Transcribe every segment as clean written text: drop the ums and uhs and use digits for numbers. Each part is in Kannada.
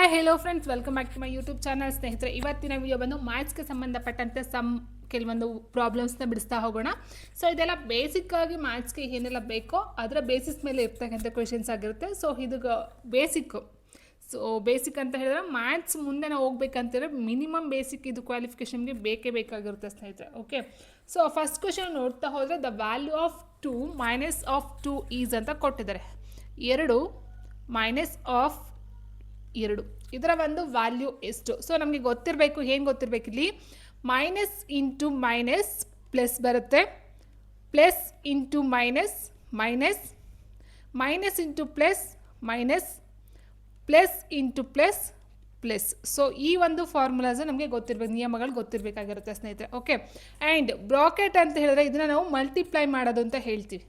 Hi hello friends, welcome back to my YouTube channel. ಸ್ನೇಹಿತರೆ, ಇವತ್ತಿನ ವಿಡಿಯೋ ಬಂದು ಮ್ಯಾಥ್ಸ್ಗೆ ಸಂಬಂಧಪಟ್ಟಂತೆ ಕೆಲವೊಂದು ಪ್ರಾಬ್ಲಮ್ಸ್ನ ಬಿಡಿಸ್ತಾ ಹೋಗೋಣ. ಸೊ ಇದೆಲ್ಲ ಬೇಸಿಕ್ಕಾಗಿ ಮ್ಯಾಥ್ಸ್ಗೆ ಏನೆಲ್ಲ ಬೇಕೋ ಅದರ ಬೇಸಿಸ್ ಮೇಲೆ ಇರ್ತಕ್ಕಂಥ ಕ್ವೆಶನ್ಸ್ ಆಗಿರುತ್ತೆ. ಸೊ ಇದು ಬೇಸಿಕ್ಕು. ಸೊ ಬೇಸಿಕ್ ಅಂತ ಹೇಳಿದ್ರೆ ಮ್ಯಾಥ್ಸ್ ಮುಂದೆ ನಾವು ಹೋಗ್ಬೇಕಂತಂದರೆ ಮಿನಿಮಮ್ ಬೇಸಿಕ್ ಇದು ಕ್ವಾಲಿಫಿಕೇಷನ್ಗೆ ಬೇಕೇ ಬೇಕಾಗಿರುತ್ತೆ ಸ್ನೇಹಿತರೆ. ಓಕೆ, ಸೊ ಫಸ್ಟ್ ಕ್ವೆಶನ್ ನೋಡ್ತಾ ಹೋದರೆ the value of 2 minus of 2 is ಅಂತ ಕೊಟ್ಟಿದ್ದಾರೆ. 2 ಮೈನಸ್ ಆಫ್ 2 ಇದರ ಒಂದು ವ್ಯಾಲ್ಯೂ ಎಷ್ಟು? ಸೊ ನಮಗೆ ಗೊತ್ತಿರಬೇಕು, ಏನು ಗೊತ್ತಿರಬೇಕು ಇಲ್ಲಿ, ಮೈನಸ್ ಇಂಟು ಮೈನಸ್ ಪ್ಲಸ್ ಬರುತ್ತೆ, plus into minus minus, minus into plus minus, plus into plus plus. So ಈ ಒಂದು ಫಾರ್ಮುಲಾಸ್ ನಮಗೆ ಗೊತ್ತಿರಬೇಕು, ನಿಯಮಗಳು ಗೊತ್ತಿರಬೇಕಾಗಿರುತ್ತೆ ಸ್ನೇಹಿತರೆ. ಓಕೆ, ಆ್ಯಂಡ್ ಬ್ರಾಕೆಟ್ ಅಂತ ಹೇಳಿದ್ರೆ ಇದನ್ನು ನಾವು ಮಲ್ಟಿಪ್ಲೈ ಮಾಡೋದು ಅಂತ ಹೇಳ್ತೀವಿ.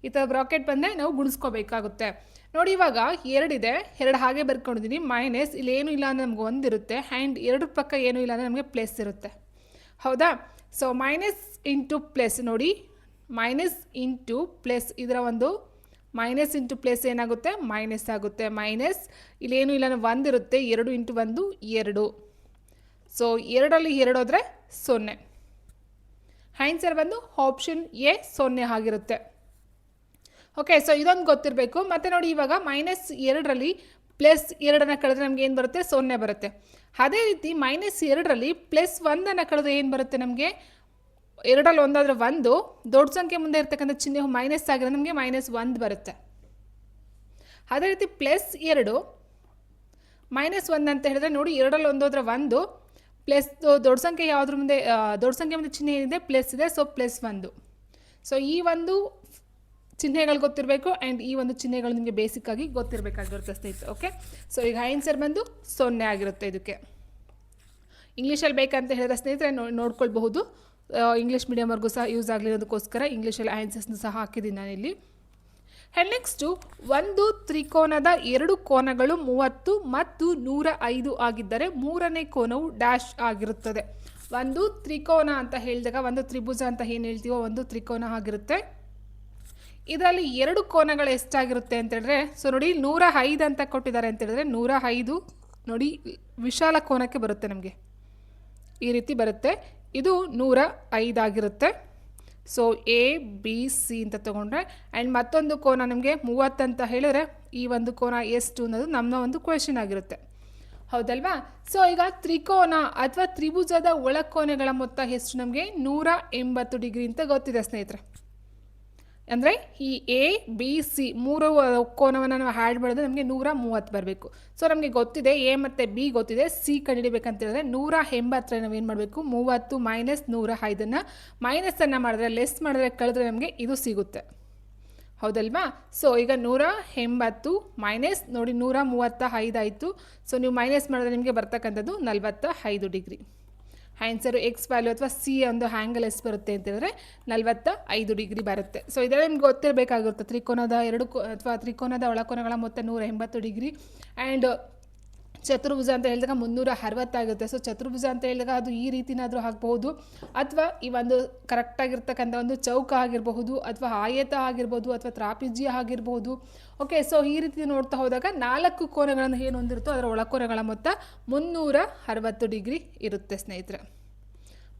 ಈ ಥರ ಬ್ರಾಕೆಟ್ ಬಂದರೆ ನಾವು ಗುಣಿಸ್ಕೋಬೇಕಾಗುತ್ತೆ. ನೋಡಿ, ಇವಾಗ 2 ಇದೆ, 2 ಹಾಗೆ ಬರ್ಕೊಂಡಿದ್ದೀನಿ, ಮೈನಸ್ ಇಲ್ಲಿ ಏನೂ ಇಲ್ಲ ಅಂದರೆ ನಮ್ಗೆ 1 ಇರುತ್ತೆ, ಆ್ಯಂಡ್ 2 ಪಕ್ಕ ಏನೂ ಇಲ್ಲ ಅಂದರೆ ನಮಗೆ ಪ್ಲಸ್ ಇರುತ್ತೆ. ಹೌದಾ? ಸೊ ಮೈನಸ್ ಇಂಟು ಪ್ಲಸ್, ನೋಡಿ ಮೈನಸ್ ಇಂಟು ಪ್ಲಸ್, ಇದರ ಒಂದು ಮೈನಸ್ ಇಂಟು ಪ್ಲಸ್ ಏನಾಗುತ್ತೆ, ಮೈನಸ್ ಆಗುತ್ತೆ. ಮೈನಸ್ ಇಲ್ಲಿ ಏನೂ ಇಲ್ಲ ಅಂದರೆ 1 ಇರುತ್ತೆ, 2 ಇಂಟು 1 2. ಸೊ 2ರಲ್ಲಿ 2 ಹೋದರೆ 0. ಆನ್ಸರ್ ಬಂದು ಆಪ್ಷನ್ ಎ 0 ಆಗಿರುತ್ತೆ. ಓಕೆ, ಸೊ ಇದೊಂದು ಗೊತ್ತಿರಬೇಕು. ಮತ್ತು ನೋಡಿ, ಇವಾಗ ಮೈನಸ್ 2ರಲ್ಲಿ ಪ್ಲಸ್ 2 ಕಳೆದ್ರೆ ನಮ್ಗೆ ಏನು ಬರುತ್ತೆ, 0 ಬರುತ್ತೆ. ಅದೇ ರೀತಿ ಮೈನಸ್ 2ರಲ್ಲಿ ಪ್ಲಸ್ 1 ಕಳೆದ್ರೆ ಏನು ಬರುತ್ತೆ ನಮಗೆ, 2ರಲ್ಲಿ 1 ಆದರೆ 1, ದೊಡ್ಡ ಸಂಖ್ಯೆ ಮುಂದೆ ಇರ್ತಕ್ಕಂಥ ಚಿಹ್ನೆ ಮೈನಸ್ ಆಗಿದ್ರೆ ನಮಗೆ ಮೈನಸ್ 1 ಬರುತ್ತೆ. ಅದೇ ರೀತಿ ಪ್ಲಸ್ 2 ಮೈನಸ್ 1 ಅಂತ ಹೇಳಿದ್ರೆ ನೋಡಿ, 2ರಲ್ಲಿ 1 ಹೋದ್ರೆ 1, ಪ್ಲಸ್ ದೊಡ್ಡ ಸಂಖ್ಯೆ ಯಾವುದ್ರ ಮುಂದೆ, ದೊಡ್ಡ ಸಂಖ್ಯೆ ಮುಂದೆ ಚಿಹ್ನೆ ಏನಿದೆ, ಪ್ಲಸ್ ಇದೆ, ಸೊ ಪ್ಲಸ್ 1. ಸೊ ಈ ಒಂದು ಚಿಹ್ನೆಗಳು ಗೊತ್ತಿರಬೇಕು, ಆ್ಯಂಡ್ ಈ ಒಂದು ಚಿಹ್ನೆಗಳು ನಿಮಗೆ ಬೇಸಿಕ್ಕಾಗಿ ಗೊತ್ತಿರಬೇಕಾಗಿರುತ್ತೆ ಸ್ನೇಹಿತರೆ. ಓಕೆ, ಸೊ ಈಗ ಆನ್ಸರ್ ಬಂದು 0 ಆಗಿರುತ್ತೆ. ಇದಕ್ಕೆ ಇಂಗ್ಲೀಷಲ್ಲಿ ಬೇಕಂತ ಹೇಳಿದ್ರೆ ಸ್ನೇಹಿತರೆ ನೋಡ್ಕೊಳ್ಬಹುದು. ಇಂಗ್ಲೀಷ್ ಮೀಡಿಯಮ್ವರೆಗೂ ಸಹ ಯೂಸ್ ಆಗಲಿರೋದಕ್ಕೋಸ್ಕರ ಇಂಗ್ಲೀಷಲ್ಲಿ ಆನ್ಸರ್ಸ್ನ ಸಹ ಹಾಕಿದ್ದೀನಿ ನಾನಿಲ್ಲಿ. ಆ್ಯಂಡ್ ನೆಕ್ಸ್ಟು, ಒಂದು ತ್ರಿಕೋನದ 2 ಕೋನಗಳು 30 ಮತ್ತು 105 ಆಗಿದ್ದರೆ ಮೂರನೇ ಕೋನವು ಡ್ಯಾಶ್ ಆಗಿರುತ್ತದೆ. ಒಂದು ತ್ರಿಕೋನ ಅಂತ ಹೇಳಿದಾಗ, ಒಂದು ತ್ರಿಭುಜ ಅಂತ ಏನು ಹೇಳ್ತೀವೋ ಒಂದು ತ್ರಿಕೋನ ಆಗಿರುತ್ತೆ. ಇದರಲ್ಲಿ 2 ಕೋನಗಳು ಎಷ್ಟಾಗಿರುತ್ತೆ ಅಂತ ಹೇಳಿದ್ರೆ, ಸೊ ನೋಡಿ 105 ಅಂತ ಕೊಟ್ಟಿದ್ದಾರೆ ಅಂತ ಹೇಳಿದ್ರೆ 105 ನೋಡಿ ವಿಶಾಲ ಕೋನಕ್ಕೆ ಬರುತ್ತೆ, ನಮಗೆ ಈ ರೀತಿ ಬರುತ್ತೆ. ಇದು 105 ಆಗಿರುತ್ತೆ. ಸೊ ಎ ಬಿ ಸಿ ಅಂತ ತೊಗೊಂಡ್ರೆ, ಆ್ಯಂಡ್ ಮತ್ತೊಂದು ಕೋನ ನಮಗೆ 30 ಅಂತ ಹೇಳಿದ್ರೆ ಈ ಒಂದು ಕೋನ ಎಷ್ಟು ಅನ್ನೋದು ನಮ್ಮ ಒಂದು ಕ್ವೆಶನ್ ಆಗಿರುತ್ತೆ. ಹೌದಲ್ವಾ? ಸೊ ಈಗ ತ್ರಿಕೋನ ಅಥವಾ ತ್ರಿಭುಜದ ಒಳಕೋನಗಳ ಮೊತ್ತ ಎಷ್ಟು ನಮಗೆ 180 ಡಿಗ್ರಿ ಅಂತ ಗೊತ್ತಿದೆ ಸ್ನೇಹಿತರೆ. ಅಂದರೆ ಈ ಎ ಬಿ ಸಿ 3 ಕೋನವನ್ನು ನಾವು ಆ್ಯಡ್ ಮಾಡಿದ್ರೆ ನಮಗೆ 130 ಬರಬೇಕು. ಸೊ ನಮಗೆ ಗೊತ್ತಿದೆ ಎ ಮತ್ತು ಬಿ ಗೊತ್ತಿದೆ, ಸಿ ಕಂಡುಹಿಡಿಬೇಕಂತ ಹೇಳಿದ್ರೆ 180 ನಾವು ಏನು ಮಾಡಬೇಕು, 30 ಮೈನಸ್ 105 ಮೈನಸನ್ನು ಮಾಡಿದ್ರೆ, ಲೆಸ್ ಮಾಡಿದ್ರೆ, ಕಳೆದ್ರೆ ನಮಗೆ ಇದು ಸಿಗುತ್ತೆ. ಹೌದಲ್ವಾ? ಸೊ ಈಗ 180 ಮೈನಸ್ ನೋಡಿ 135 ಆಯಿತು. ಸೊ ನೀವು ಮೈನಸ್ ಮಾಡಿದ್ರೆ ನಿಮಗೆ ಬರ್ತಕ್ಕಂಥದ್ದು 45 ಡಿಗ್ರಿ. ಆನ್ಸರು ಎಕ್ಸ್ ವ್ಯಾಲ್ಯೂ ಅಥವಾ ಸಿ ಒಂದು ಆ್ಯಂಗಲ್ ಎಷ್ಟು ಬರುತ್ತೆ ಅಂತ ಹೇಳಿದ್ರೆ 45 ಡಿಗ್ರಿ ಬರುತ್ತೆ. ಸೊ ಇದರಲ್ಲಿ ನಿಮ್ಗೆ ಗೊತ್ತಿರಬೇಕಾಗಿರುತ್ತೆ, ತ್ರಿಕೋನದ 2 ಅಥವಾ ತ್ರಿಕೋನದ ಒಳಕೋನಗಳ ಮೊತ್ತ 180 ಡಿಗ್ರಿ, ಆ್ಯಂಡ್ ಚತುರ್ಭುಜ ಅಂತ ಹೇಳಿದಾಗ 360 ಆಗುತ್ತೆ. ಸೊ ಚತುರ್ಭುಜ ಅಂತ ಹೇಳಿದಾಗ ಅದು ಈ ರೀತಿನಾದರೂ ಆಗಬಹುದು, ಅಥವಾ ಈ ಒಂದು ಕರೆಕ್ಟಾಗಿರ್ತಕ್ಕಂಥ ಒಂದು ಚೌಕ ಆಗಿರಬಹುದು, ಅಥವಾ ಆಯತ ಆಗಿರ್ಬೋದು, ಅಥವಾ ತ್ರಾಪಿಜ್ಯ ಆಗಿರ್ಬೋದು. ಓಕೆ, ಸೊ ಈ ರೀತಿ ನೋಡ್ತಾ ಹೋದಾಗ 4 ಕೋನಗಳನ್ನು ಏನು ಹೊಂದಿರುತ್ತೋ ಅದರ ಒಳಕೋನಗಳ ಮೊತ್ತ 360 ಡಿಗ್ರಿ ಇರುತ್ತೆ ಸ್ನೇಹಿತರೆ.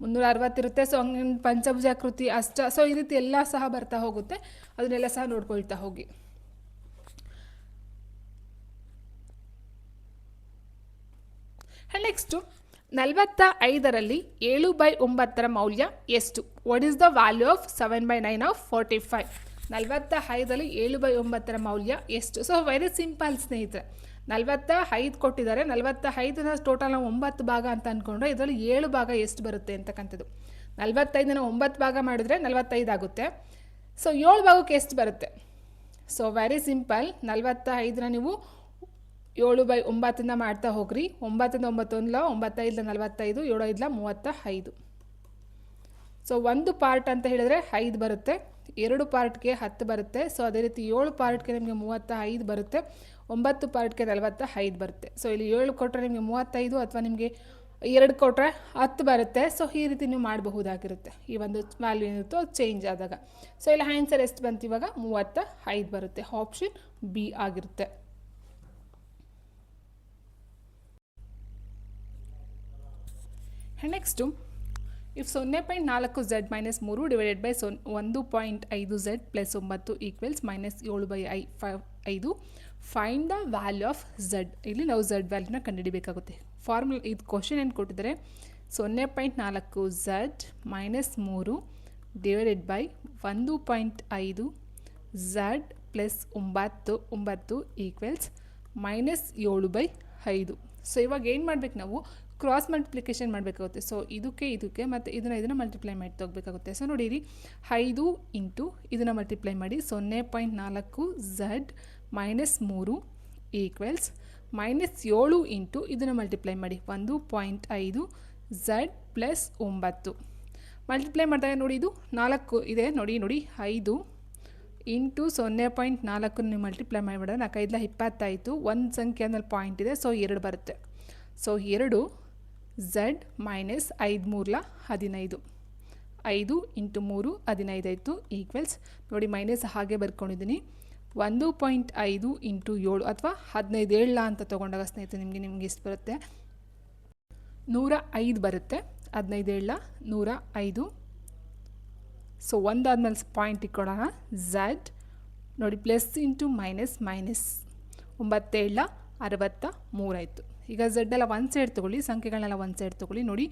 360 ಇರುತ್ತೆ. ಸೊ ಹಂಗೆ ಪಂಚಭುಜಾಕೃತಿ, ಅಷ್ಟ, ಸೊ ಈ ರೀತಿ ಎಲ್ಲ ಸಹ ಬರ್ತಾ ಹೋಗುತ್ತೆ, ಅದನ್ನೆಲ್ಲ ಸಹ ನೋಡ್ಕೊಳ್ತಾ ಹೋಗಿ. ನೆಕ್ಸ್ಟು, 45ರಲ್ಲಿ 7/9 ಮೌಲ್ಯ ಎಷ್ಟು? What is the value of 7/9 of 45? 45ರಲ್ಲಿ 7/9 ಮೌಲ್ಯ ಎಷ್ಟು? ಸೊ ವೆರಿ ಸಿಂಪಲ್ ಸ್ನೇಹಿತರೆ, 45 ಕೊಟ್ಟಿದ್ದಾರೆ, 45ನ ಟೋಟಲ್ ನಾವು 9 ಭಾಗ ಅಂತ ಅಂದ್ಕೊಂಡ್ರೆ ಇದರಲ್ಲಿ 7 ಭಾಗ ಎಷ್ಟು ಬರುತ್ತೆ ಅಂತಕ್ಕಂಥದ್ದು. 45ನ 9 ಭಾಗ ಮಾಡಿದರೆ 45 ಆಗುತ್ತೆ. ಸೊ 7 ಭಾಗಕ್ಕೆ ಎಷ್ಟು ಬರುತ್ತೆ? ಸೊ ವೆರಿ ಸಿಂಪಲ್, 45ನ ನೀವು 7/9 ಮಾಡ್ತಾ ಹೋಗ್ರಿ. 9 9 9 45, 7 35. ಸೊ ಒಂದು ಪಾರ್ಟ್ ಅಂತ ಹೇಳಿದ್ರೆ 5 ಬರುತ್ತೆ, 2 ಪಾರ್ಟ್ಗೆ 10 ಬರುತ್ತೆ. ಸೊ ಅದೇ ರೀತಿ 7 ಪಾರ್ಟ್ಗೆ ನಿಮಗೆ 35 ಬರುತ್ತೆ, 9 ಪಾರ್ಟ್ಗೆ 45 ಬರುತ್ತೆ. ಸೊ ಇಲ್ಲಿ 7 ಕೊಟ್ಟರೆ ನಿಮಗೆ 35, ಅಥವಾ ನಿಮಗೆ 2 ಕೊಟ್ಟರೆ 10 ಬರುತ್ತೆ. ಸೊ ಈ ರೀತಿ ನೀವು ಮಾಡಬಹುದಾಗಿರುತ್ತೆ, ಈ ಒಂದು ವ್ಯಾಲ್ಯೂ ಏನಿರುತ್ತೋ ಚೇಂಜ್ ಆದಾಗ. ಸೊ ಇಲ್ಲಿ ಆನ್ಸರ್ ಎಷ್ಟು ಬಂತು ಇವಾಗ, 35 ಬರುತ್ತೆ. ಆಪ್ಷನ್ ಬಿ ಆಗಿರುತ್ತೆ. Next if 0.4z minus 3 divided by 1.5z plus 9 equals minus 7/5 find the value of Z. ಇಲ್ಲಿ ನಾವು ಝಡ್ ವ್ಯಾಲ್ಯೂನ ಕಂಡುಹಿಡಿಬೇಕಾಗುತ್ತೆ. ಫಾರ್ಮುಲಾ ಇದು ಕ್ವಶನ್ ಏನು ಕೊಟ್ಟಿದ್ದಾರೆ, 0.4z minus 3 divided by 1.5 Z plus 9 equals minus 7/5. So ಇವಾಗ ಏನು ಮಾಡಬೇಕು, ನಾವು ಕ್ರಾಸ್ ಮಲ್ಟಿಪ್ಲಿಕೇಶನ್ ಮಾಡಬೇಕಾಗುತ್ತೆ. ಸೊ ಇದಕ್ಕೆ ಮತ್ತು ಇದನ್ನು ಮಲ್ಟಿಪ್ಲೈ ಮಾಡಿ ತಗೋಬೇಕಾಗುತ್ತೆ. ಸೊ ನೋಡಿರಿ, 5 ಇಂಟು ಇದನ್ನು ಮಲ್ಟಿಪ್ಲೈ ಮಾಡಿ 0.4z minus 3 equals minus 7 into ಇದನ್ನು ಮಲ್ಟಿಪ್ಲೈ ಮಾಡಿ 1.5 z ಪ್ಲಸ್ 9 ಮಲ್ಟಿಪ್ಲೈ ಮಾಡಿದಾಗ ನೋಡಿ ಇದು 4 ಇದೆ. ನೋಡಿ 5 ಇಂಟು 0.4 ನೀವು ಮಲ್ಟಿಪ್ಲೈ ಮಾಡಿಬಿಡೋದು 4 5 20 ಆಯಿತು. ಒಂದು ಸಂಖ್ಯೆ ಆದಮೇಲೆ ಪಾಯಿಂಟ್ ಇದೆ, ಸೊ 2 ಬರುತ್ತೆ. ಸೊ 2 ಝಡ್ ಮೈನಸ್ 5 3 15, 5 ಇಂಟು 3 15 ಆಯಿತು ಈಕ್ವಲ್ಸ್ ನೋಡಿ ಮೈನಸ್ ಹಾಗೆ ಬರ್ಕೊಂಡಿದ್ದೀನಿ 1.5 ಇಂಟು 7 ಅಥವಾ 15 7 ಅಂತ ತೊಗೊಂಡಾಗ ಸ್ನೇಹಿತರೆ ನಿಮಗೆ ಎಷ್ಟು ಬರುತ್ತೆ, 105 ಬರುತ್ತೆ. 15 7 105. ಸೊ ಒಂದಾದ್ಮೇಲೆ ಪಾಯಿಂಟ್ ಇಟ್ಕೊಳ್ಳೋಣ. ಝಡ್ ನೋಡಿ ಪ್ಲಸ್ ಇಂಟು ಮೈನಸ್ 9 7 63 ಆಯಿತು. ಈಗ ಝಡ್ ಎಲ್ಲ ಒಂದು ಸೈಡ್ ತೊಗೊಳ್ಳಿ, ಸಂಖ್ಯೆಗಳನ್ನೆಲ್ಲ ಒಂದು ಸೈಡ್ ತೊಗೊಳ್ಳಿ. ನೋಡಿ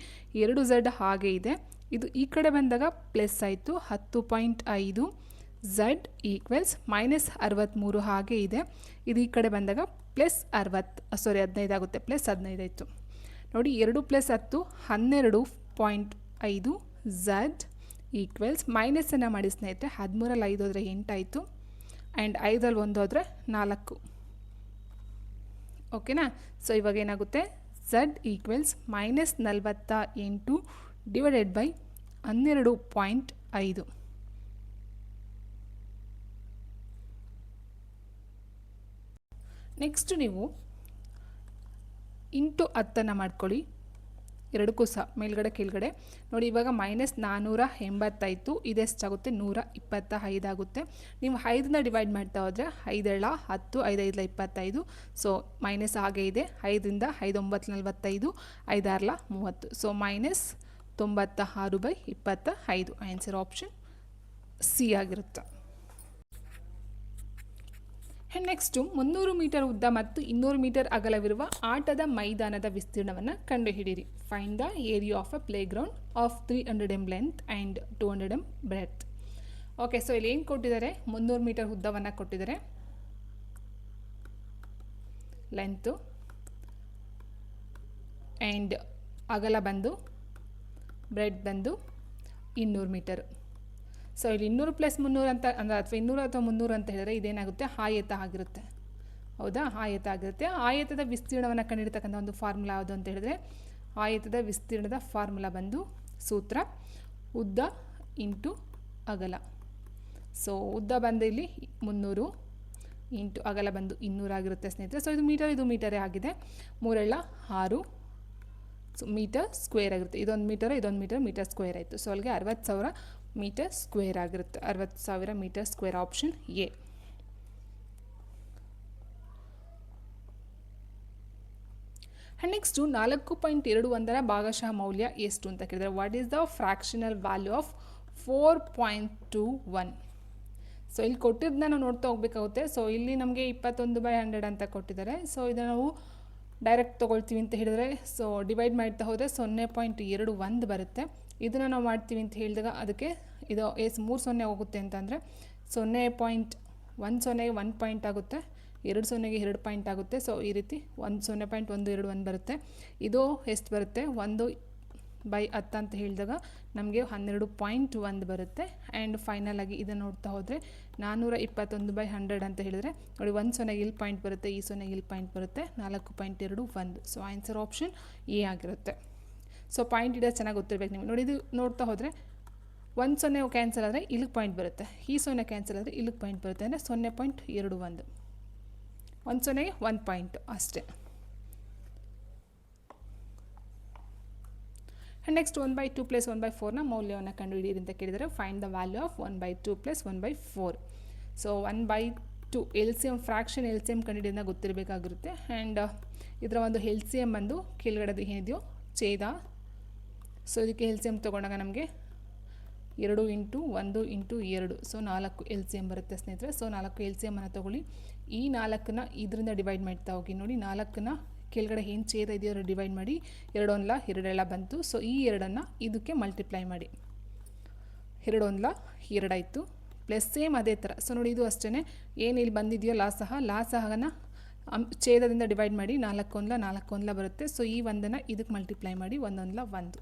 2 ಝಡ್ ಹಾಗೆ ಇದೆ, ಇದು ಈ ಕಡೆ ಬಂದಾಗ ಪ್ಲಸ್ ಆಯಿತು 10.5 ಝಡ್ ಈಕ್ವಲ್ಸ್ ಮೈನಸ್ 63 ಹಾಗೆ ಇದೆ. ಇದು ಈ ಕಡೆ ಬಂದಾಗ ಪ್ಲಸ್ 15 ಆಗುತ್ತೆ, ಪ್ಲಸ್ 15 ಆಯಿತು. ನೋಡಿ 2 + 10 12.5 ಝಡ್ ಈಕ್ವಲ್ಸ್ ಮೈನಸನ್ನು ಮಾಡಿ ಸ್ನೇಹಿತರೆ 13ರಲ್ಲಿ 5 ಹೋದರೆ 8 ಆಯಿತು ಆ್ಯಂಡ್ 5ರಲ್ಲಿ 1 ಹೋದರೆ 4. ಓಕೆನಾ. ಸೊ ಇವಾಗ ಏನಾಗುತ್ತೆ, Z equals minus 48 divided by 12.5. Next ನೀವು ಇಂಟು 10 ಮಾಡ್ಕೊಳ್ಳಿ, ಎರಡಕ್ಕೂ ಸಹ ಮೇಲ್ಗಡೆ ಕೆಳಗಡೆ. ನೋಡಿ ಇವಾಗ ಮೈನಸ್ 480 ಇದೆಷ್ಟಾಗುತ್ತೆ, 125 ಆಗುತ್ತೆ. ನೀವು 5ನ ಡಿವೈಡ್ ಮಾಡ್ತಾ ಹೋದರೆ 5 10 5 5 25. ಸೊ ಮೈನಸ್ ಹಾಗೆ ಇದೆ, 5ರಿಂದ 5 9 45 5 6 30. So minus 96/25. Answer option C ಆಗಿರುತ್ತೆ. ನೆಕ್ಸ್ಟು 300 ಮೀಟರ್ ಉದ್ದ ಮತ್ತು 200 ಮೀಟರ್ ಅಗಲವಿರುವ ಆಟದ ಮೈದಾನದ ವಿಸ್ತೀರ್ಣವನ್ನು ಕಂಡುಹಿಡಿಯಿರಿ. Find the area of a play ground of 300 m length and 200 m breadth. Okay, so ಇಲ್ಲಿ ಏನು ಕೊಟ್ಟಿದ್ದಾರೆ, 300 ಮೀಟರ್ ಉದ್ದವನ್ನು ಕೊಟ್ಟಿದ್ದಾರೆ, ಲೆಂತು ಆ್ಯಂಡ್ ಅಗಲ ಬಂದು ಬ್ರೆಡ್ ಬಂದು 200 ಮೀಟರ್. ಸೊ ಇಲ್ಲಿ 200 + 300 ಅಂತ ಅಂದರೆ ಅಥವಾ 200 ಅಥವಾ 300 ಅಂತ ಹೇಳಿದ್ರೆ ಇದೇನಾಗುತ್ತೆ, ಆಯತ ಆಗಿರುತ್ತೆ. ಹೌದಾ, ಆಯತ ಆಗಿರುತ್ತೆ. ಆಯತದ ವಿಸ್ತೀರ್ಣವನ್ನು ಕಂಡುಹಿಡಿತಕ್ಕಂಥ ಒಂದು ಫಾರ್ಮುಲಾ ಯಾವುದು ಅಂತ ಹೇಳಿದ್ರೆ, ಆಯತದ ವಿಸ್ತೀರ್ಣದ ಫಾರ್ಮುಲಾ ಬಂದು ಸೂತ್ರ ಉದ್ದ ಇಂಟು ಅಗಲ. ಸೊ ಉದ್ದ ಬಂದು ಇಲ್ಲಿ 300 ಇಂಟು ಅಗಲ ಬಂದು 200 ಆಗಿರುತ್ತೆ ಸ್ನೇಹಿತರೆ. ಸೊ ಇದು ಮೀಟರೇ ಆಗಿದೆ. 3 6 ಸೊ ಮೀಟರ್ ಸ್ಕ್ವೇರ್ ಆಗಿರುತ್ತೆ. ಇದೊಂದು ಮೀಟರ್ ಮೀಟರ್ ಸ್ಕ್ವೇರ್ ಆಯಿತು. ಸೊ ಅಲ್ಲಿಗೆ 60,000 ಮೀಟರ್ ಸ್ಕ್ವೇರ್ ಆಗಿರುತ್ತೆ. 60,000 metre square, option A. Next 4.21 ಭಾಗಶಃ ಮೌಲ್ಯ ಎಷ್ಟು ಅಂತ ಕೇಳಿದರೆ, what is the fractional value of 4.21. So ಇಲ್ಲಿ ಕೊಟ್ಟಿದ್ದನ್ನ ನಾವು ನೋಡ್ತಾ ಹೋಗಬೇಕಾಗುತ್ತೆ. ಸೊ ಇಲ್ಲಿ ನಮಗೆ 21/100 ಅಂತ ಕೊಟ್ಟಿದ್ದಾರೆ. ಸೊ ಇದನ್ನು ನಾವು ಡೈರೆಕ್ಟ್ ತೊಗೊಳ್ತೀವಿ ಅಂತ ಹೇಳಿದರೆ, ಸೊ ಡಿವೈಡ್ ಮಾಡ್ತಾ ಹೋದರೆ 0.21 ಬರುತ್ತೆ. ಇದನ್ನು ನಾವು ಮಾಡ್ತೀವಿ ಅಂತ ಹೇಳಿದಾಗ ಅದಕ್ಕೆ ಇದು 3 ಹೋಗುತ್ತೆ ಅಂತಂದರೆ 0.10 1 ಪಾಯಿಂಟ್ ಆಗುತ್ತೆ, 2 0ಗೆ 2 ಪಾಯಿಂಟ್ ಆಗುತ್ತೆ. ಸೊ ಈ ರೀತಿ 0.121 ಬರುತ್ತೆ. ಇದು ಎಷ್ಟು ಬರುತ್ತೆ, 1/10 ಅಂತ ಹೇಳಿದಾಗ ನಮಗೆ 12.1 ಬರುತ್ತೆ. ಆ್ಯಂಡ್ ಫೈನಲ್ ಆಗಿ ಇದನ್ನು ನೋಡ್ತಾ ಹೋದರೆ 421/100 ಅಂತ ಹೇಳಿದರೆ ನೋಡಿ 1 0ಗೆ ಇಲ್ಲಿ ಪಾಯಿಂಟ್ ಬರುತ್ತೆ, ಈ 0ಗೆ ಇಲ್ಲಿ ಪಾಯಿಂಟ್ ಬರುತ್ತೆ, 4.21. ಸೊ ಆನ್ಸರ್ ಆಪ್ಷನ್ ಎ ಆಗಿರುತ್ತೆ. ಸೊ ಪಾಯಿಂಟ್ ಇಡೋದು ಚೆನ್ನಾಗಿ ಗೊತ್ತಿರಬೇಕು ನಿಮಗೆ. ನೋಡಿ ಇದು ನೋಡ್ತಾ ಹೋದರೆ 1 0 ಕ್ಯಾನ್ಸಲ್ ಆದರೆ ಇಲ್ಲಿಗೆ ಪಾಯಿಂಟ್ ಬರುತ್ತೆ, ಈ 0 ಕ್ಯಾನ್ಸಲ್ ಆದರೆ ಇಲ್ಲಿಗೆ ಪಾಯಿಂಟ್ ಬರುತ್ತೆ, ಅಂದರೆ 0.21. 1 0ಗೆ 1 ಪಾಯಿಂಟ್ ಅಷ್ಟೇ. ನೆಕ್ಸ್ಟ್ 1/2 + 1/4ನ ಮೌಲ್ಯವನ್ನು ಕಂಡುಹಿಡಿಯಿರಿ ಅಂತ ಕೇಳಿದರೆ, find the value of 1/2 + 1/4. So 1/2 LCM fraction LCM ಕಂಡುಹಿಡಿಯೋದನ್ನ ಗೊತ್ತಿರಬೇಕಾಗಿರುತ್ತೆ. ಆ್ಯಂಡ್ ಇದರ ಒಂದು LCM ಬಂದು ಕೆಳಗಡೆ ಏನಿದೆಯೋ ಛೇದ ಸೊ ಇದಕ್ಕೆ ಎಲ್ ಸಿ ಎಮ್ ತೊಗೊಂಡಾಗ ನಮಗೆ 2 into 1 into 2 so 4 L C M ಬರುತ್ತೆ ಸ್ನೇಹಿತರೆ. ಸೊ 4 ಎಲ್ ಸಿ ಎಮ್ಮನ್ನು ತೊಗೊಳ್ಳಿ. ಈ 4ನ್ನ ಇದರಿಂದ ಡಿವೈಡ್ ಮಾಡ್ತಾ ಹೋಗಿ. ನೋಡಿ 4ನ್ನ ಕೆಳಗಡೆ ಏನು ಛೇದ ಇದೆಯೋ ಡಿವೈಡ್ ಮಾಡಿ 2 1 2 ಬಂತು. ಸೊ ಈ 2ನ್ನು ಇದಕ್ಕೆ ಮಲ್ಟಿಪ್ಲೈ ಮಾಡಿ. 2 1 2 ಆಯಿತು. ಪ್ಲಸ್ ಸೇಮ್ ಅದೇ ಥರ. ಸೊ ನೋಡಿ ಇದು ಅಷ್ಟೇ, ಏನು ಇಲ್ಲಿ ಬಂದಿದೆಯೋ ಲಾಸಹನ ಛೇದದಿಂದ ಡಿವೈಡ್ ಮಾಡಿ 4 1 4 1 ಬರುತ್ತೆ. ಸೊ ಈ 1ನ್ನು ಇದಕ್ಕೆ ಮಲ್ಟಿಪ್ಲೈ ಮಾಡಿ 1 1 1.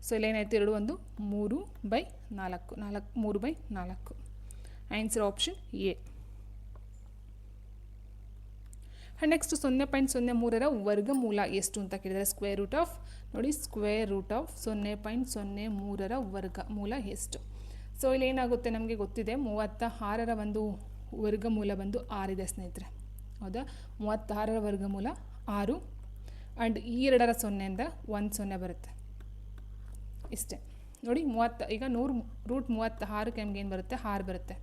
ಸೊ ಇಲ್ಲೇನಾಯಿತು 2 1 3/4 3/4. Answer option A. ನೆಕ್ಸ್ಟ್ 0.03ರ ವರ್ಗಮೂಲ ಎಷ್ಟು ಅಂತ ಕೇಳಿದರೆ ಸ್ಕ್ವೇರ್ ರೂಟ್ ಆಫ್, ನೋಡಿ ಸ್ಕ್ವೇರ್ ರೂಟ್ ಆಫ್ 0.03ರ ವರ್ಗಮೂಲ ಎಷ್ಟು. ಸೊ ಇಲ್ಲಿ ಏನಾಗುತ್ತೆ ನಮಗೆ ಗೊತ್ತಿದೆ, 36ರ ಒಂದು ವರ್ಗಮೂಲ ಬಂದು 6 ಇದೆ ಸ್ನೇಹಿತರೆ. ಹೌದಾ, 36ರ ವರ್ಗಮೂಲ 6 ಆ್ಯಂಡ್ ಈ 2ರ 0ಇಂದ 1 0 ಬರುತ್ತೆ ಇಷ್ಟೇ. ನೋಡಿ 30, ಈಗ 100√36ಕ್ಕೆ ನಮ್ಗೆ ಏನು ಬರುತ್ತೆ 6 ಬರುತ್ತೆ.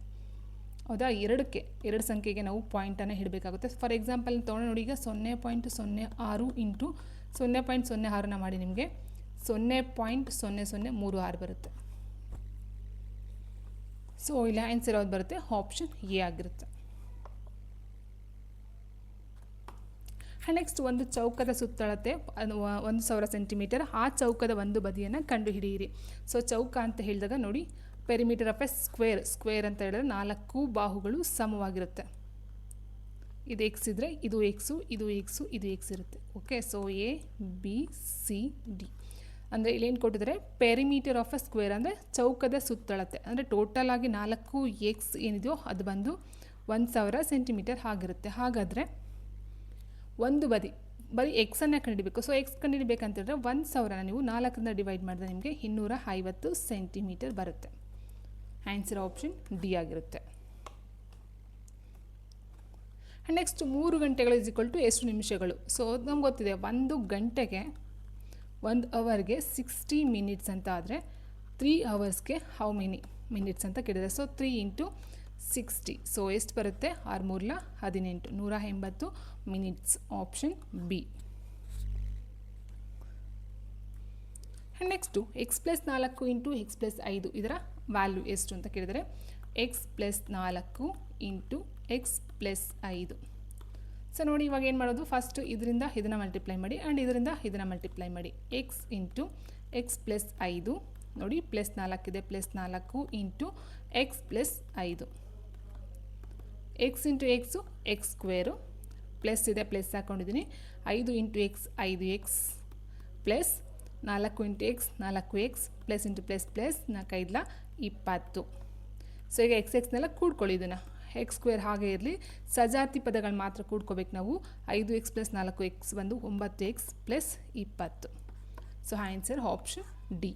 ಹೌದಾ, 2 ಸಂಖ್ಯೆಗೆ ನಾವು ಪಾಯಿಂಟನ್ನು ಇಡಬೇಕಾಗುತ್ತೆ. ಫಾರ್ ಎಕ್ಸಾಂಪಲ್ ತೊಗೊಂಡು ನೋಡಿ, ಈಗ 0.06 ಇಂಟು 0.06ನ ಮಾಡಿ ನಿಮಗೆ 0.0036 ಬರುತ್ತೆ. ಸೊ ಇಲ್ಲಿ ಆನ್ಸರ್ ಯಾವ್ದು ಬರುತ್ತೆ, ಆಪ್ಷನ್ ಎ ಆಗಿರುತ್ತೆ. ನೆಕ್ಸ್ಟ್ ಒಂದು ಚೌಕದ ಸುತ್ತಳತೆ 1000 ಸೆಂಟಿಮೀಟರ್. ಆ ಚೌಕದ ಒಂದು ಬದಿಯನ್ನು ಕಂಡುಹಿಡಿಯಿರಿ. ಸೊ ಚೌಕ ಅಂತ ಹೇಳಿದಾಗ ನೋಡಿ, ಪೆರಿಮೀಟರ್ ಆಫ್ ಎ ಸ್ಕ್ವೇರ್ ಅಂತ ಹೇಳಿದ್ರೆ 4 ಬಾಹುಗಳು ಸಮವಾಗಿರುತ್ತೆ. ಇದು ಎಕ್ಸ್ ಇದ್ದರೆ ಇದು ಎಕ್ಸು, ಇದು ಎಕ್ಸು, ಇದು ಎಕ್ಸ್ ಇರುತ್ತೆ. Okay, so A B C D ಅಂದರೆ ಇಲ್ಲೇನು ಕೊಟ್ಟಿದ್ದಾರೆ, ಪೆರಿಮೀಟರ್ ಆಫ್ ಎ ಸ್ಕ್ವೇರ್ ಅಂದರೆ ಚೌಕದ ಸುತ್ತಳತೆ, ಅಂದರೆ ಟೋಟಲ್ ಆಗಿ 4 ಎಕ್ಸ್ ಏನಿದೆಯೋ ಅದು ಬಂದು 1000 ಸೆಂಟಿಮೀಟರ್ ಆಗಿರುತ್ತೆ. ಹಾಗಾದರೆ ಒಂದು ಬರೀ ಎಕ್ಸನ್ನು ಕಂಡುಹಿಡಬೇಕು. ಸೊ ಎಕ್ಸ್ ಕಂಡುಹಿಡಬೇಕಂತೇಳಿದ್ರೆ 1000ನ ನೀವು 4ರಿಂದ ಡಿವೈಡ್ ಮಾಡಿದ್ರೆ ನಿಮಗೆ 250 ಸೆಂಟಿಮೀಟರ್ ಬರುತ್ತೆ. ಆನ್ಸರ್ ಆಪ್ಷನ್ ಡಿ ಆಗಿರುತ್ತೆ. ನೆಕ್ಸ್ಟ್ 3 ಗಂಟೆಗಳು = ಎಷ್ಟು ನಿಮಿಷಗಳು. ಸೊ ನಮ್ಗೆ ಗೊತ್ತಿದೆ, 1 ಗಂಟೆಗೆ 1 ಅವರ್ಗೆ 60 ಮಿನಿಟ್ಸ್ ಅಂತ ಆದರೆ 3 ಅವರ್ಸ್ಗೆ ಹೌ ಮೆನಿ ಮಿನಿಟ್ಸ್ ಅಂತ ಕೇಳಿದೆ. ಸೊ 3 ಇಂಟು 60, ಸೊ ಎಷ್ಟು ಬರುತ್ತೆ, 6 3 18, 180 minutes. Option B. Next x+4 into x+5 ಇದರ ವ್ಯಾಲ್ಯೂ ಎಷ್ಟು ಅಂತ ಕೇಳಿದರೆ x+4 ಇಂಟು x+5. ಸೊ ನೋಡಿ ಇವಾಗ ಏನು ಮಾಡೋದು, ಫಸ್ಟ್ ಇದರಿಂದ ಇದನ್ನು ಮಲ್ಟಿಪ್ಲೈ ಮಾಡಿ ಆ್ಯಂಡ್ ಇದರಿಂದ ಇದನ್ನು ಮಲ್ಟಿಪ್ಲೈ ಮಾಡಿ. x ಇಂಟು x+5 ನೋಡಿ, +4 ಇದೆ, +4 into x+5. x into x X square, plus ಇದೆ ಪ್ಲಸ್ ಹಾಕ್ಕೊಂಡಿದ್ದೀನಿ. 5 into X 5x plus 4 into X 4x plus into plus 4 5 20. So ಈಗ ಎಕ್ಸ್ನೆಲ್ಲ ಕೂಡ್ಕೊಳ್ಳಿ. ಇದನ್ನು ಎಕ್ಸ್ ಸ್ಕ್ವೇರ್ ಹಾಗೆ ಇರಲಿ, ಸಜಾತಿ ಪದಗಳು ಮಾತ್ರ ಕೂಡ್ಕೋಬೇಕು ನಾವು. 5x + 4x ಬಂದು 9x + 20. So answer option D.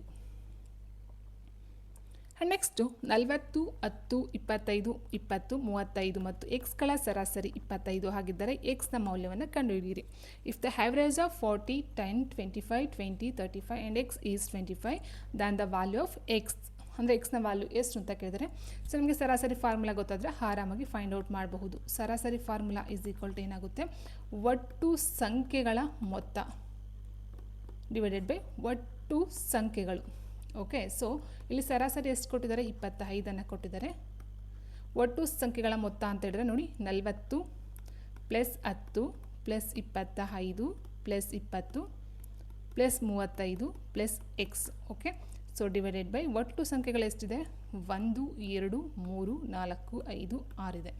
Next 40 10 25 20 35 ಮತ್ತು ಎಕ್ಸ್ಗಳ ಸರಾಸರಿ 25 ಆಗಿದ್ದರೆ ಎಕ್ಸ್ನ ಮೌಲ್ಯವನ್ನು ಕಂಡುಹಿಡಿಯಿರಿ. If the average of 40 10 25 20 35 and X is 25 than the value of X, ಅಂದರೆ ಎಕ್ಸ್ನ ವ್ಯಾಲ್ಯೂ ಎಷ್ಟು ಅಂತ ಕೇಳಿದರೆ, ಸೊ ನಿಮಗೆ ಸರಾಸರಿ ಫಾರ್ಮುಲಾ ಗೊತ್ತಾದರೆ ಆರಾಮಾಗಿ ಫೈಂಡ್ ಔಟ್ ಮಾಡಬಹುದು. ಸರಾಸರಿ ಫಾರ್ಮುಲಾ = ಏನಾಗುತ್ತೆ, ಒಟ್ಟು ಸಂಖ್ಯೆಗಳ ಮೊತ್ತ ಡಿವೈಡೆಡ್ ಬೈ ಒಟ್ಟು ಸಂಖ್ಯೆಗಳು. ಓಕೆ, ಸೊ ಇಲ್ಲಿ ಸರಾಸರಿ ಎಷ್ಟು ಕೊಟ್ಟಿದ್ದಾರೆ, 25ಅನ್ನು ಕೊಟ್ಟಿದ್ದಾರೆ. ಒಟ್ಟು ಸಂಖ್ಯೆಗಳ ಮೊತ್ತ ಅಂತ ಹೇಳಿದ್ರೆ ನೋಡಿ, 40 + 10 + 25 + 20 + 35 + X. Okay, so divided by ಒಟ್ಟು ಸಂಖ್ಯೆಗಳು ಎಷ್ಟಿದೆ, 1 2 3 4 5 6 ಇದೆ.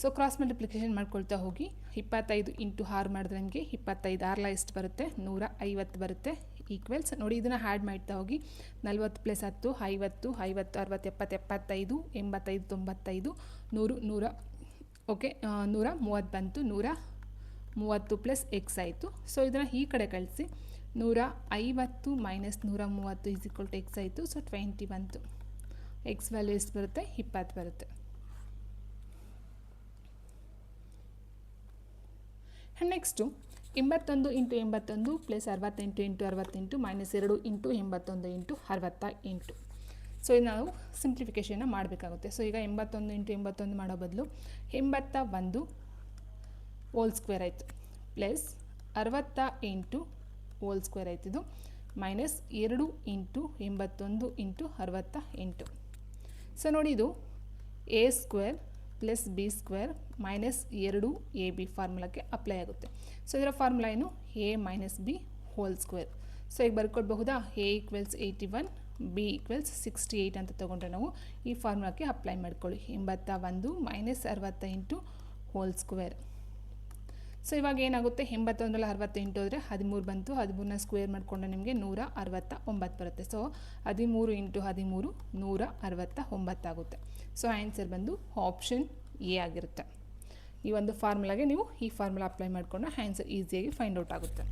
ಸೊ ಕ್ರಾಸ್ ಮಲ್ಟಿಪ್ಲಿಕೇಶನ್ ಮಾಡ್ಕೊಳ್ತಾ ಹೋಗಿ. 25 ಇಂಟು 6 ಮಾಡಿದ್ರೆ ನಿಮಗೆ 25 6 ಎಷ್ಟು ಬರುತ್ತೆ, 150 ಬರುತ್ತೆ. ಈಕ್ವಲ್ಸ್ ನೋಡಿ, ಇದನ್ನು ಆ್ಯಡ್ ಮಾಡ್ತಾ ಹೋಗಿ. 40 + 10 50 50 60 70 75 85 95 100 100. ಓಕೆ, 130 ಬಂತು. 130 + ಎಕ್ಸ್ ಆಯಿತು. ಸೊ ಇದನ್ನು ಈ ಕಡೆ ಕಳಿಸಿ. 150 - 130 ಎಕ್ಸ್ ಆಯಿತು. ಸೊ 20 ಬಂತು. ಎಕ್ಸ್ ವ್ಯಾಲ್ಯೂ ಎಷ್ಟು ಬರುತ್ತೆ, 20 ಬರುತ್ತೆ. Next 81 into 81 + 68 into 68 -2 into 81 into 68. So ಇದು ನಾವು ಸಿಂಪ್ಲಿಫಿಕೇಷನ್ನ ಮಾಡಬೇಕಾಗುತ್ತೆ. ಸೊ ಈಗ 81 ಇಂಟು 81 ಮಾಡೋ ಬದಲು 81 ಹೋಲ್ ಸ್ಕ್ವೇರ್ ಆಯಿತು, ಪ್ಲಸ್ 68 ಹೋಲ್ ಸ್ಕ್ವೇರ್ ಆಯ್ತು. ಇದು ಮೈನಸ್ 2 ಇಂಟು 81 ಇಂಟು 68. ಸೊ ನೋಡಿ ಇದು A square plus B square minus 2ab ಫಾರ್ಮುಲಾಕ್ಕೆ ಅಪ್ಲೈ ಆಗುತ್ತೆ. ಸೊ ಇದರ ಫಾರ್ಮುಲಾ ಏನು, A minus B whole square. So ಈಗ ಬರ್ಕೊಡ್ಬಹುದಾ, ಎ ಈಕ್ವಲ್ಸ್ 81, ಬಿ ಈಕ್ವಲ್ಸ್ 68 ಅಂತ ತೊಗೊಂಡ್ರೆ ನಾವು ಈ ಫಾರ್ಮುಲಾಕ್ಕೆ ಅಪ್ಲೈ ಮಾಡ್ಕೊಳ್ಳಿ. 81 ಮೈನಸ್ 68 ಹೋಲ್ ಸ್ಕ್ವೇರ್. ಸೊ ಇವಾಗ ಏನಾಗುತ್ತೆ, 81ರಲ್ಲಿ 68 ಹೋದರೆ 13 ಬಂತು, 13ನ ಸ್ಕ್ವೇರ್ ಮಾಡಿಕೊಂಡ್ರೆ ನಿಮಗೆ 169 ಬರುತ್ತೆ. ಸೊ 13 ಇಂಟು 13 169 ಆಗುತ್ತೆ. ಸೊ ಆನ್ಸರ್ ಬಂದು ಆಪ್ಷನ್ ಎ ಆಗಿರುತ್ತೆ. ಈ ಒಂದು ಫಾರ್ಮುಲಾಗೆ ನೀವು ಈ ಫಾರ್ಮುಲಾ ಅಪ್ಲೈ ಮಾಡಿಕೊಂಡ್ರೆ ಆನ್ಸರ್ ಈಸಿಯಾಗಿ ಫೈಂಡ್ ಔಟ್ ಆಗುತ್ತೆ.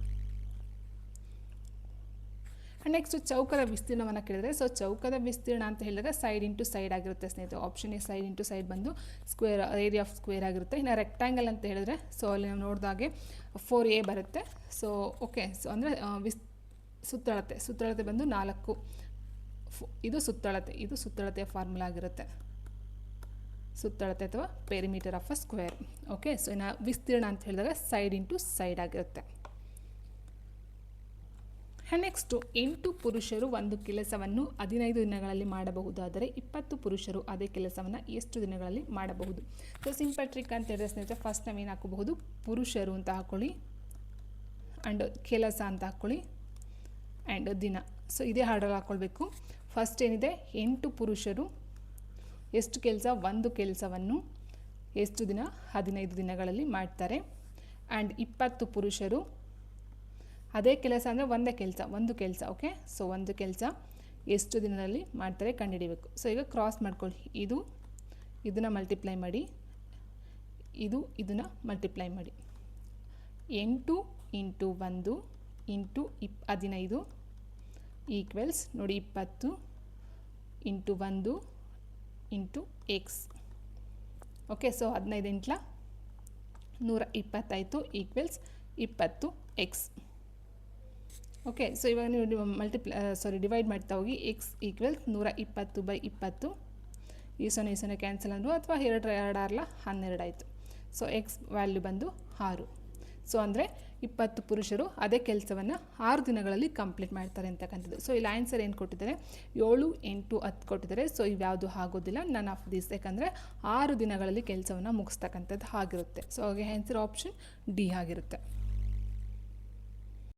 ನೆಕ್ಸ್ಟ್ ಚೌಕದ ವಿಸ್ತೀರ್ಣವನ್ನು ಕೇಳಿದರೆ, ಸೊ ಚೌಕದ ವಿಸ್ತೀರ್ಣ ಅಂತ ಹೇಳಿದ್ರೆ ಸೈಡ್ ಇಂಟು ಸೈಡ್ ಆಗಿರುತ್ತೆ ಸ್ನೇಹಿತರೆ. Option A side into side ಬಂದು ಸ್ಕ್ವೇರ್ ಏರಿಯಾ ಆಫ್ ಸ್ಕ್ವೇರ್ ಆಗಿರುತ್ತೆ. ಇನ್ನು ರೆಕ್ಟ್ಯಾಂಗಲ್ ಅಂತ ಹೇಳಿದ್ರೆ, ಸೊ ಅಲ್ಲಿ ನಾವು ನೋಡಿದಾಗೆ 4a ಬರುತ್ತೆ. ಸೊ ಓಕೆ, ಸೊ ಅಂದರೆ ಸುತ್ತಳತೆ ಬಂದು 4, ಇದು ಸುತ್ತಳತೆಯ ಫಾರ್ಮುಲಾ ಆಗಿರುತ್ತೆ, ಸುತ್ತಳತೆ ಅಥವಾ perimeter of a square. Okay, so ಇನ್ನು ವಿಸ್ತೀರ್ಣ ಅಂತ ಹೇಳಿದಾಗ ಸೈಡ್ ಇಂಟು ಸೈಡ್ ಆಗಿರುತ್ತೆ. ನೆಕ್ಸ್ಟು 8 ಪುರುಷರು ಒಂದು ಕೆಲಸವನ್ನು 15 ದಿನಗಳಲ್ಲಿ ಮಾಡಬಹುದಾದರೆ 20 ಪುರುಷರು ಅದೇ ಕೆಲಸವನ್ನು ಎಷ್ಟು ದಿನಗಳಲ್ಲಿ ಮಾಡಬಹುದು? ಸೊ ಸಿಂಪಲ್ ಟ್ರಿಕ್ ಅಂತ ಹೇಳಿದ್ರೆ ಸ್ನೇಹಿತರೆ, ಫಸ್ಟ್ ನಾವೇನು ಹಾಕೋಬಹುದು, ಪುರುಷರು ಅಂತ ಹಾಕ್ಕೊಳ್ಳಿ, ಆ್ಯಂಡ್ ಕೆಲಸ ಅಂತ ಹಾಕ್ಕೊಳ್ಳಿ, ಆ್ಯಂಡ್ ದಿನ. ಸೊ ಇದೇ ಹಾರ್ಡಲ್ಲಿ ಹಾಕ್ಕೊಳ್ಬೇಕು. ಫಸ್ಟ್ ಏನಿದೆ, 8 ಪುರುಷರು ಎಷ್ಟು ಕೆಲಸ, ಒಂದು ಕೆಲಸವನ್ನು ಎಷ್ಟು ದಿನ, 15 ದಿನಗಳಲ್ಲಿ ಮಾಡ್ತಾರೆ. ಆ್ಯಂಡ್ 20 ಪುರುಷರು ಅದೇ ಕೆಲಸ ಅಂದರೆ ಒಂದು ಕೆಲಸ. ಓಕೆ, ಸೊ ಒಂದು ಕೆಲಸ ಎಷ್ಟು ದಿನದಲ್ಲಿ ಮಾಡ್ತಾರೆ ಕಂಡುಹಿಡಿಬೇಕು. ಸೊ ಈಗ ಕ್ರಾಸ್ ಮಾಡ್ಕೊಳ್ಳಿ, ಇದನ್ನು ಮಲ್ಟಿಪ್ಲೈ ಮಾಡಿ, ಇದನ್ನು ಮಲ್ಟಿಪ್ಲೈ ಮಾಡಿ. 8 ಇಂಟು 1 ಇಂಟು 15 ಈಕ್ವಲ್ಸ್ ನೋಡಿ 20 into 1 into X. Okay, so 15 ಇಂಟ್ಲ 120 equals 20x. Okay, so ಇವಾಗ ನೀವು ಡಿವೈಡ್ ಮಾಡ್ತಾ ಹೋಗಿ. ಎಕ್ಸ್ ಈಕ್ವಲ್ಸ್ 120/20, ಈ 0 ಕ್ಯಾನ್ಸಲ್ ಅಂದರು, ಅಥವಾ 2 2 12 ಆಯಿತು. ಸೊ ಎಕ್ಸ್ ವ್ಯಾಲ್ಯೂ ಬಂದು 6. ಸೊ ಅಂದರೆ 20 ಪುರುಷರು ಅದೇ ಕೆಲಸವನ್ನು 6 ದಿನಗಳಲ್ಲಿ ಕಂಪ್ಲೀಟ್ ಮಾಡ್ತಾರೆ ಅಂತಕ್ಕಂಥದ್ದು. ಸೊ ಇಲ್ಲಿ ಆನ್ಸರ್ ಏನು ಕೊಟ್ಟಿದ್ದಾರೆ, 7, 8, 10 ಕೊಟ್ಟಿದ್ದಾರೆ. ಸೊ ಇವ್ಯಾವುದು ಆಗೋದಿಲ್ಲ, ನನ್ ಆಫ್ ದಿಸ್, ಯಾಕಂದರೆ 6 ದಿನಗಳಲ್ಲಿ ಕೆಲಸವನ್ನು ಮುಗಿಸ್ತಕ್ಕಂಥದ್ದು ಆಗಿರುತ್ತೆ. ಸೊ ಹಾಗೆ ಆನ್ಸರ್ ಆಪ್ಷನ್ ಡಿ ಆಗಿರುತ್ತೆ.